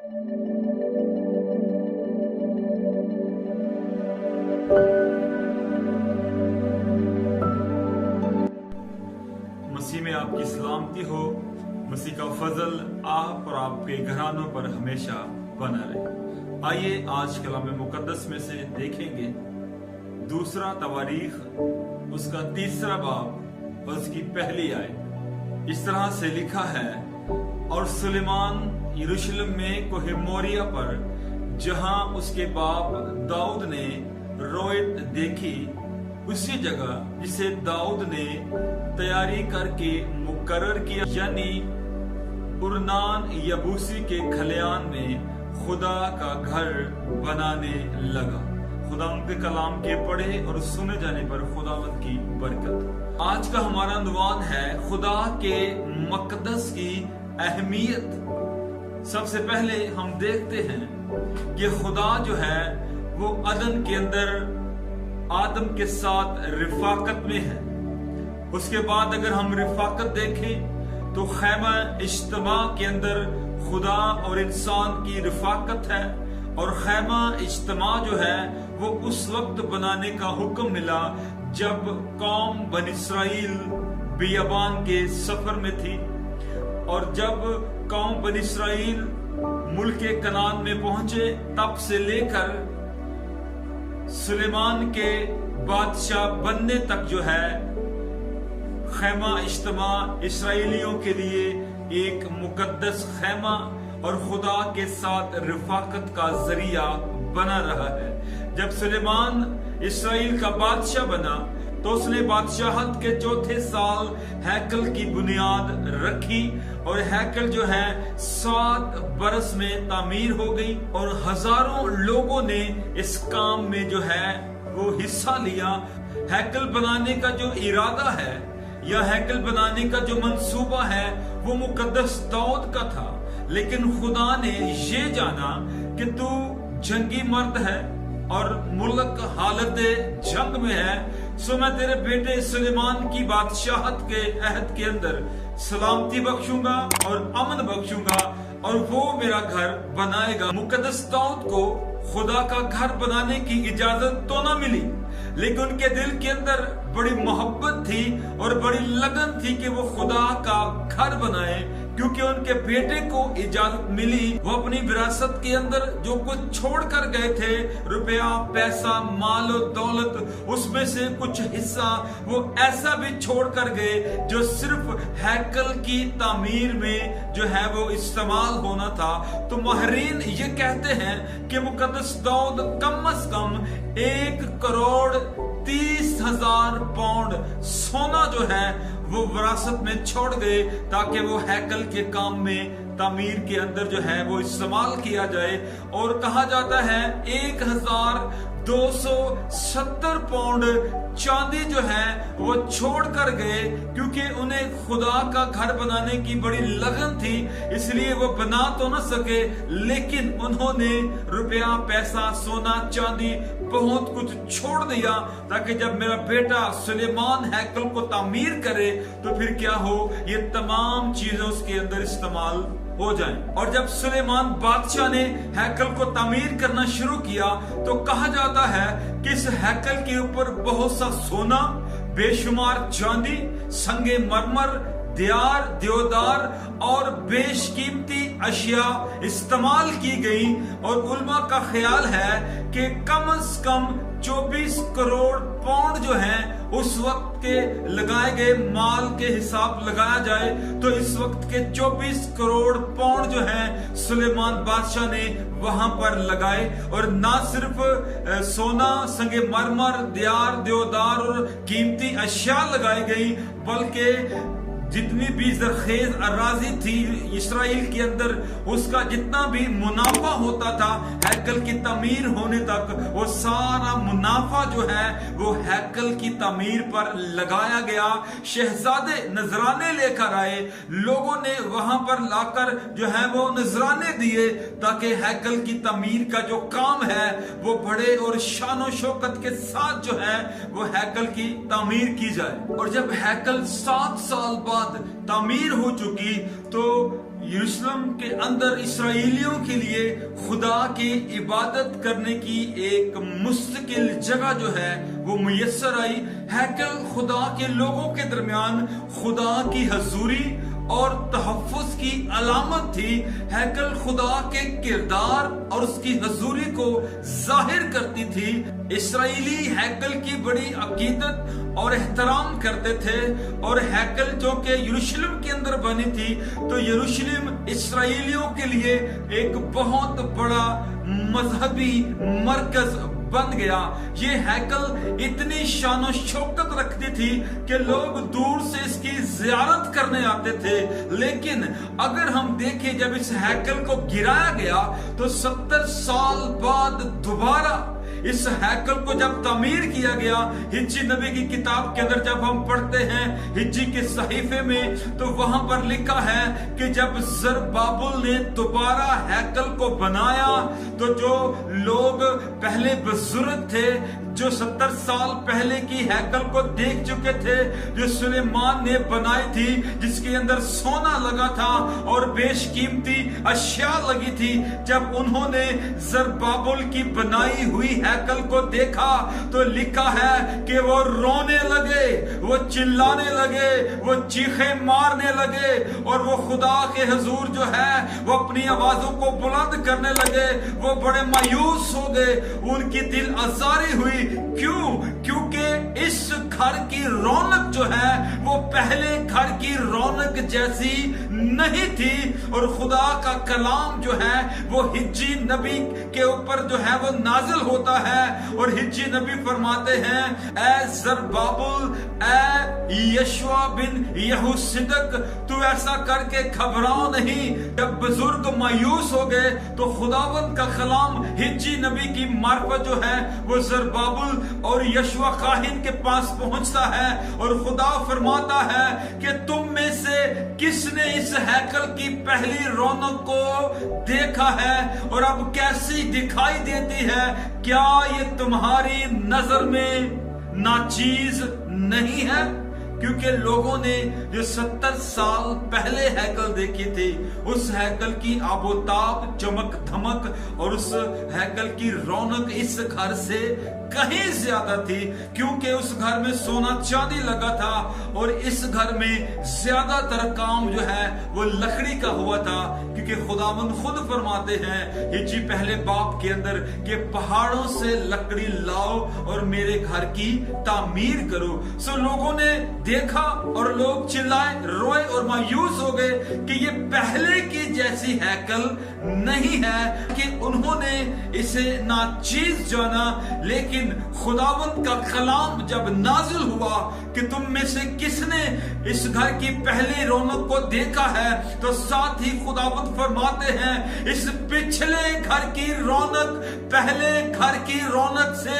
مسیح میں آپ کی سلامتی ہو. مسیح کا فضل آپ اور آپ کے گھرانوں پر ہمیشہ بنا رہے. آئیے آج کلام مقدس میں سے دیکھیں گے دوسرا تواریخ اس کا 3 باب اور اس کی پہلی آیت. اس طرح سے لکھا ہے: اور سلیمان یروشلم میں کوہ موریہ پر جہاں اس کے باپ داؤد نے رویت دیکھی، اسی جگہ جسے داؤد نے تیاری کر کے مقرر کیا، یعنی ارنان یبوسی کے کھلیان میں خدا کا گھر بنانے لگا. خدا ان کے کلام کے پڑھے اور سنے جانے پر خداوند کی برکت. آج کا ہمارا عنوان ہے خدا کے مقدس کی اہمیت. سب سے پہلے ہم دیکھتے ہیں کہ خدا جو ہے وہ عدن کے اندر آدم کے ساتھ رفاقت میں ہے. اس کے بعد اگر ہم رفاقت دیکھیں تو خیمہ اجتماع کے اندر خدا اور انسان کی رفاقت ہے، اور خیمہ اجتماع جو ہے وہ اس وقت بنانے کا حکم ملا جب قوم بنی اسرائیل بیابان کے سفر میں تھی. اور جب قوم بنی اسرائیل ملک کنعان میں پہنچے، تب سے لے کر سلیمان کے بادشاہ بننے تک جو ہے خیمہ اجتماع اسرائیلیوں کے لیے ایک مقدس خیمہ اور خدا کے ساتھ رفاقت کا ذریعہ بنا رہا ہے. جب سلیمان اسرائیل کا بادشاہ بنا تو اس نے بادشاہت کے 4 سال ہیکل کی بنیاد رکھی، اور ہیکل جو ہے 7 برس میں تعمیر ہو گئی، اور ہزاروں لوگوں نے اس کام میں جو ہے وہ حصہ لیا. ہیکل بنانے کا جو ارادہ ہے یا ہیکل بنانے کا جو منصوبہ ہے وہ مقدس داؤد کا تھا، لیکن خدا نے یہ جانا کہ تو جنگی مرد ہے اور ملک حالت جنگ میں ہے، سو میں تیرے بیٹے سلیمان کی بادشاہت کے عہد کے اندر سلامتی بخشوں گا اور امن بخشوں گا، اور وہ میرا گھر بنائے گا. مقدس داؤد کو خدا کا گھر بنانے کی اجازت تو نہ ملی، لیکن ان کے دل کے اندر بڑی محبت تھی اور بڑی لگن تھی کہ وہ خدا کا گھر بنائے، کیونکہ ان کے بیٹے کو اجازت ملی. وہ اپنی وراثت کے اندر جو کچھ چھوڑ کر گئے تھے، روپیہ، پیسہ، مال و دولت، اس میں سے کچھ حصہ وہ ایسا بھی چھوڑ کر گئے جو صرف ہیکل کی تعمیر میں جو ہے وہ استعمال ہونا تھا. تو ماہرین یہ کہتے ہیں کہ مقدس داؤد کم از کم 1,30,000 پاؤنڈ سونا جو ہے وہ وراثت میں چھوڑ گئے تاکہ وہ ہیکل کے کام میں تعمیر کے اندر جو ہے وہ استعمال کیا جائے. اور کہا جاتا ہے 1,270 پاؤنڈ چاندی جو ہے وہ چھوڑ کر گئے، کیونکہ انہیں خدا کا گھر بنانے کی بڑی لگن تھی، اس لیے وہ بنا تو نہ سکے، لیکن انہوں نے روپیہ، پیسہ، سونا، چاندی بہت کچھ چھوڑ دیا تاکہ جب میرا بیٹا سلیمان ہیکل کو تعمیر کرے تو پھر کیا ہو، یہ تمام چیزیں اس کے اندر استعمال ہو جائیں. اور جب سلیمان بادشاہ نے ہیکل کو تعمیر کرنا شروع کیا تو کہا جاتا ہے کہ اس ہیکل کے اوپر بہت سا سونا، بے شمار چاندی، سنگ مرمر، دیار، دیودار اور بیش قیمتی اشیاء استعمال کی گئی. اور علماء کا خیال ہے کہ کم از کم 24 کروڑ پاؤنڈ جو ہیں اس وقت کے لگائے گئے مال کے حساب لگایا جائے تو اس وقت کے 24 کروڑ پاؤنڈ جو ہیں سلیمان بادشاہ نے وہاں پر لگائے. اور نہ صرف سونا، سنگ مرمر، دیار، دیودار اور قیمتی اشیاء لگائی گئی، بلکہ جتنی بھی زرخیز اراضی تھی اسرائیل کے اندر، اس کا جتنا بھی منافع ہوتا تھا ہیکل کی تعمیر ہونے تک، وہ سارا منافع جو ہے وہ ہیکل کی تعمیر پر لگایا گیا. شہزادے نذرانے لے کر آئے، لوگوں نے وہاں پر لا کر جو ہے وہ نذرانے دیے تاکہ ہیکل کی تعمیر کا جو کام ہے وہ بڑے اور شان و شوکت کے ساتھ جو ہے وہ ہیکل کی تعمیر کی جائے. اور جب ہیکل 7 سال بعد تعمیر ہو چکی تو यरूशलेम के अंदर इसराइलियों के लिए खुदा की इबादत करने की एक मुस्तकिल जगह जो है वो मुयस्सर आई। हैकल खुदा के लोगों के दरमियान खुदा की हजूरी और तहफ्फुज की अलामत थी। हैकल खुदा के किरदार और उसकी हजूरी को जाहिर करती थी। इसराइली हैकल की बड़ी अकीदत और एहतराम करते थे, और हैकल जो कि यरूशलेम के अंदर बनी थी, तो यरूशलेम इसराइलियों के लिए एक बहुत बड़ा मजहबी मरकज बन गया। ये हैकल इतनी शानो शौकत रखती थी कि लोग दूर से इसकी ज़ियारत करने आते थे। लेकिन अगर हम देखें, जब इस हैकल को गिराया गया तो 70 साल बाद दोबारा इस हैकल को जब तामीर किया गया, हिज्जी नबी की किताब के अंदर जब हम पढ़ते हैं हिज्जी के सहीफे में, तो वहां पर लिखा है कि जब ज़रबाबुल ने दोबारा हैकल को बनाया, तो जो लोग पहले बुजुर्ग थे, जो 70 साल पहले की हैकल को देख चुके थे, जो सुलेमान ने बनाई थी, जिसके अंदर सोना लगा था और बेशकीमती अशिया लगी थी, जब उन्होंने ज़रबाबुल की बनाई हुई हैकल को देखा तो लिखा है कि वो रोने लगे, वो चिल्लाने लगे, वो चीखे मारने लगे, और वो खुदा के हुजूर जो है वो अपनी आवाजों को बुलंद करने लगे। वो बड़े मायूस हो गए, उनकी दिल आजारी हुई। क्यों? क्योंकि इस घर की रौनक जो है वो पहले घर की रौनक जैसी नहीं थी। और खुदा का कलाम जो है वो हिज्जी नबी के ऊपर जो है वो नाजिल होता है, और हिज्जी नबी फरमाते हैं, ए ज़रबाबुल, ए यशवा बिन यहूसिदक, तू ऐसा करके घबराओ नहीं। जब बुजुर्ग मायूस हो गए तो खुदावंद का कलाम हिज्जी नबी की मार्फत जो है वो ज़रबाबुल और यशवा काहिन के पास पहुंचता है, और खुदा फरमाता है कि तुम में से किसने इस हैकल की पहली रौनक को देखा है और अब कैसी दिखाई देती है? क्या ये तुम्हारी नजर में नाचीज नहीं है? क्योंकि लोगों ने जो 70 साल पहले हैकल देखी थी, उस हैकल की आबोताब, चमक धमक और उस हैकल की रौनक इस घर से कहीं ज्यादा थी, क्योंकि उस घर में सोना चांदी लगा था और इस घर में ज्यादातर काम जो है वो लकड़ी का हुआ था। क्योंकि खुदावंद खुद फरमाते हैं हिज्जी पहले बाब के अंदर कि पहाड़ों से लकड़ी लाओ और मेरे घर की तामीर करो। सो लोगों ने देखा और लोग चिल्लाए, रोए और मायूस हो गए कि ये पहले की जैसी हैकल नहीं है, कि उन्होंने इसे नाचीज जाना। लेकिन खुदावंद का कलाम जब नाजिल हुआ कि तुम में से किसने इस घर की पहली रौनक को देखा है, तो साथ ही खुदावंद फरमाते हैं, इस पिछले घर की रौनक पहले घर की रौनक से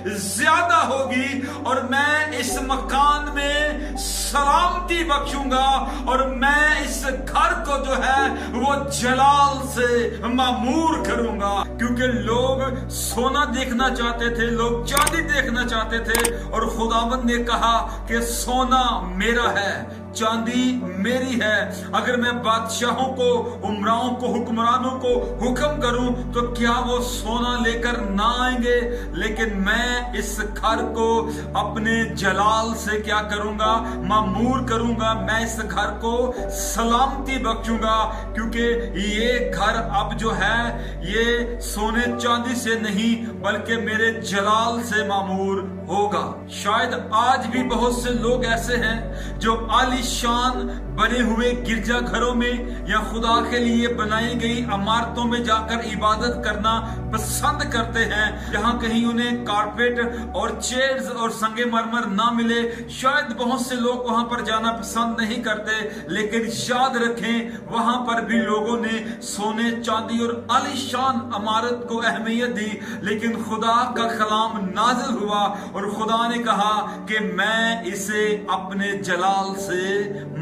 ज्यादा होगी, और मैं इस मकान में सलामती बख्शूंगा, और मैं इस घर को जो है वो जलाल से मामूर करूंगा। क्योंकि लोग सोना देखना चाहते थे, लोग चांदी देखना चाहते थे, और खुदावंद ने कहा कि सोना मेरा है, चांदी मेरी है। अगर मैं बादशाहों को, उमराओं को, हुक्मरानों को हुक्म करूं तो क्या वो सोना लेकर ना आएंगे? लेकिन मैं इस घर को अपने जलाल से क्या करूंगा? मामूर करूंगा। मैं इस घर को सलामती बख्शूंगा, क्योंकि ये घर अब जो है ये सोने चांदी से नहीं बल्कि मेरे जलाल से मामूर होगा। शायद आज भी बहुत से लोग ऐसे हैं जो आलीशान बने हुए गिरजा घरों में या खुदा के लिए बनाई गई इमारतों में जाकर इबादत करना पसंद करते हैं, जहां कहीं उन्हें कारपेट और चेयर्स और संगे मरमर ना मिले। शायद बहुत से लोग वहां पर जाना पसंद नहीं करते, लेकिन याद रखें वहां पर भी लोगों ने सोने चांदी और आलीशान इमारत को अहमियत दी। लेकिन खुदा का कलाम नाजिल हुआ और खुदा ने कहा कि मैं इसे अपने जलाल से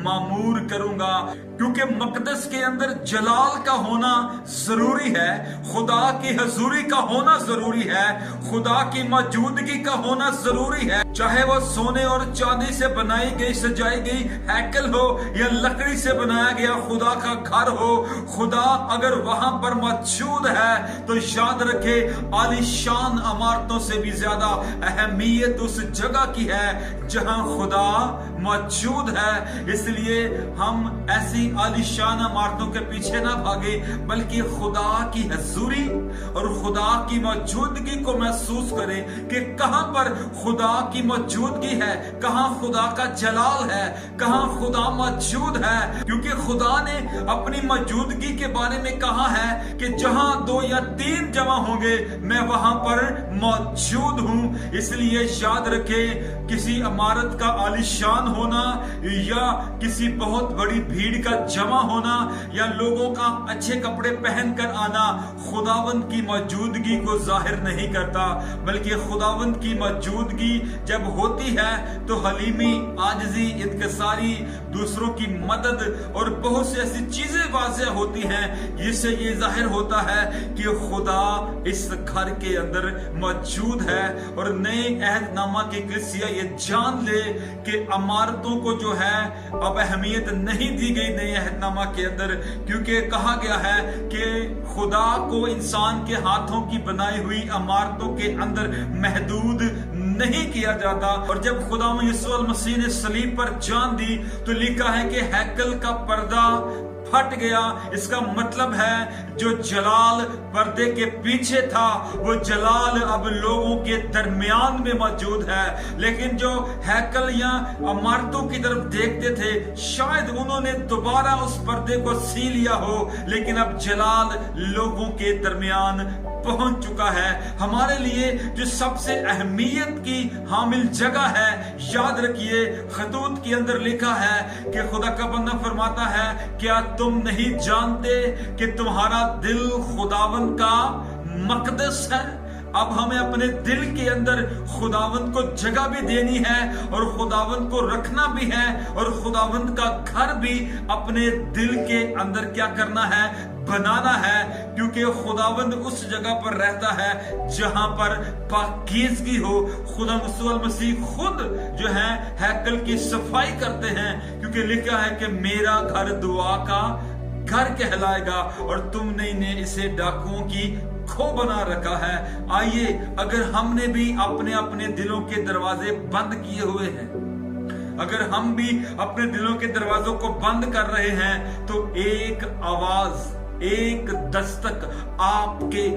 मामूर करूंगा। क्योंकि मकदस के अंदर जलाल का होना जरूरी है, खुदा की हजूरी का होना जरूरी है, खुदा की मौजूदगी का होना जरूरी है। चाहे वो सोने और चांदी से बनाई गई सजाई गई हैकल हो या लकड़ी से बनाया गया खुदा का घर हो, खुदा अगर वहां पर मौजूद है तो याद रखे आलीशान इमारतों से भी ज्यादा अहमियत उस जगह की है जहां खुदा मौजूद है। इसलिए हम ऐसी आलीशान इमारतों के पीछे ना भागे, बल्कि खुदा की हजूरी और खुदा की मौजूदगी को महसूस करें कि कहां पर खुदा की मौजूदगी है, कहां खुदा का जलाल है, कहां खुदा मौजूद है। क्योंकि खुदा ने अपनी मौजूदगी के बारे में कहा है कि जहां 2 या 3 जमा होंगे मैं वहां पर मौजूद हूं। इसलिए याद रखें, किसी इमारत का आलीशान होना या किसी बहुत बड़ी भीड़ का जमा होना या लोगों का अच्छे कपड़े पहनकर आना खुदावंद की मौजूदगी को जाहिर नहीं करता, बल्कि खुदावंद की मौजूदगी जब होती है तो हलीमी, आजिजी, इत्कसारी, दूसरों की मदद और बहुत सी ऐसी चीजें वाज़ेह होती हैं जिससे ये जाहिर होता है कि खुदा इस घर के अंदर मौजूद है। और नए अहदनामा की कलीसिया ये जान ले कि इमारतों को जो है अब अहमियत नहीं दी गई नए अहदनामा के अंदर, क्योंकि कहा गया है कि खुदा को इंसान के हाथों की बनाई हुई इमारतों के अंदर महदूद नहीं किया जाता। और जब खुदा यीशु मसीह ने सलीब पर जान दी तो लिखा है कि हैकल का पर्दा फट गया। इसका मतलब है जो जलाल पर्दे के पीछे था वो जलाल अब लोगों के दरमियान में मौजूद है। लेकिन जो हैकल या इमारतों की तरफ देखते थे शायद उन्होंने दोबारा उस पर्दे को सी लिया हो, लेकिन अब जलाल लोगों के दरमियान पहुंच चुका है। हमारे लिए जो सबसे अहमियत की हामिल जगह है, याद रखिए खतूत के अंदर लिखा है कि खुदा का बंदा फरमाता है, क्या तुम नहीं जानते कि तुम्हारा दिल खुदावंद का मकदस है। अब हमें अपने दिल के अंदर खुदावंद को जगह भी देनी है और खुदावंद को रखना भी है और खुदावंद का घर भी अपने दिल के अंदर क्या करना है, बनाना है। क्योंकि खुदावंद उस जगह पर रहता है जहां पर पाकीज़गी हो। खुदा यीशु मसीह खुद जो है हैकल की सफाई करते हैं, क्योंकि लिखा है कि मेरा घर दुआ का घर कहलाएगा और तुमने इसे डाकुओं की खो बना रखा है। आइए, अगर हमने भी अपने अपने दिलों के दरवाजे बंद किए हुए हैं, अगर हम भी अपने दिलों के दरवाजों को बंद कर रहे हैं, तो एक आवाज, एक दस्तक आपके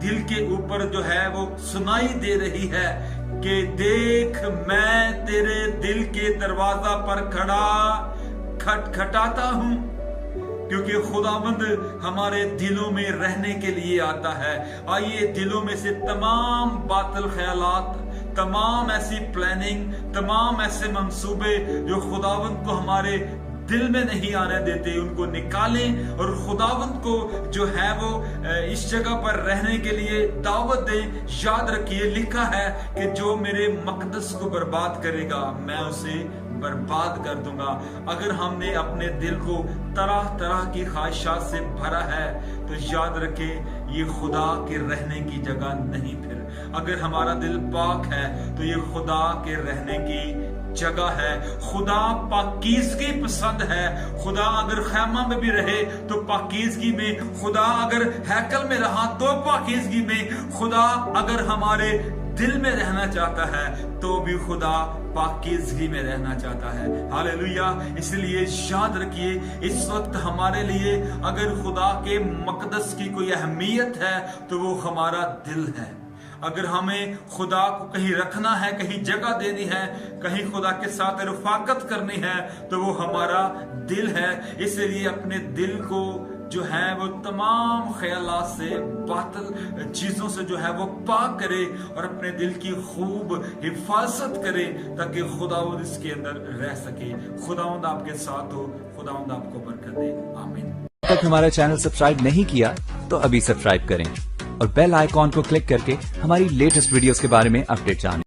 दिल के ऊपर जो है वो सुनाई दे रही है कि देख मैं तेरे दिल के दरवाजा पर खड़ा खटखटाता हूं। क्योंकि खुदावंद हमारे दिलों में रहने के लिए आता है। आइए, दिलों में से तमाम बातिल ख्यालात, तमाम ऐसी प्लानिंग, तमाम ऐसे मंसूबे जो खुदावंद को हमारे दिल में नहीं आने देते, उनको निकालें और खुदावंद को जो है वो इस जगह पर रहने के लिए दावत दें। याद रखिए लिखा है कि जो मेरे मकदस को बर्बाद करेगा मैं उसे बर्बाद कर दूंगा। अगर हमने अपने दिल को तरह तरह की ख्वाहिशात से भरा है तो याद रखें ये खुदा के रहने की जगह नहीं। फिर अगर हमारा दिल पाक है तो ये खुदा के रहने की जगह है। खुदा पाकीज़गी पसंद है। खुदा अगर खैमा में भी रहे तो पाकीज़गी में, खुदा अगर हैकल में रहा तो पाकीज़गी में, खुदा अगर हमारे दिल में रहना चाहता है तो भी खुदा पाकीज़गी में रहना चाहता है। हालेलुया। इसलिए याद रखिए इस वक्त हमारे लिए अगर खुदा के मकदस की कोई अहमियत है तो वो हमारा दिल है। अगर हमें खुदा को कहीं रखना है, कहीं जगह देनी है, कहीं खुदा के साथ रफाकत करनी है तो वो हमारा दिल है। इसलिए अपने दिल को जो है वो तमाम ख्यालात से, बातिल चीजों से जो है वो पाक करे और अपने दिल की खूब हिफाजत करे ताकि खुदावंद इसके अंदर रह सके। खुदावंद आपके साथ हो, खुदावंद आपको बरकत दे। आमीन। तक हमारा चैनल सब्सक्राइब नहीं किया तो अभी सब्सक्राइब करें और बेल आइकॉन को क्लिक करके हमारी लेटेस्ट वीडियोस के बारे में अपडेट जानें।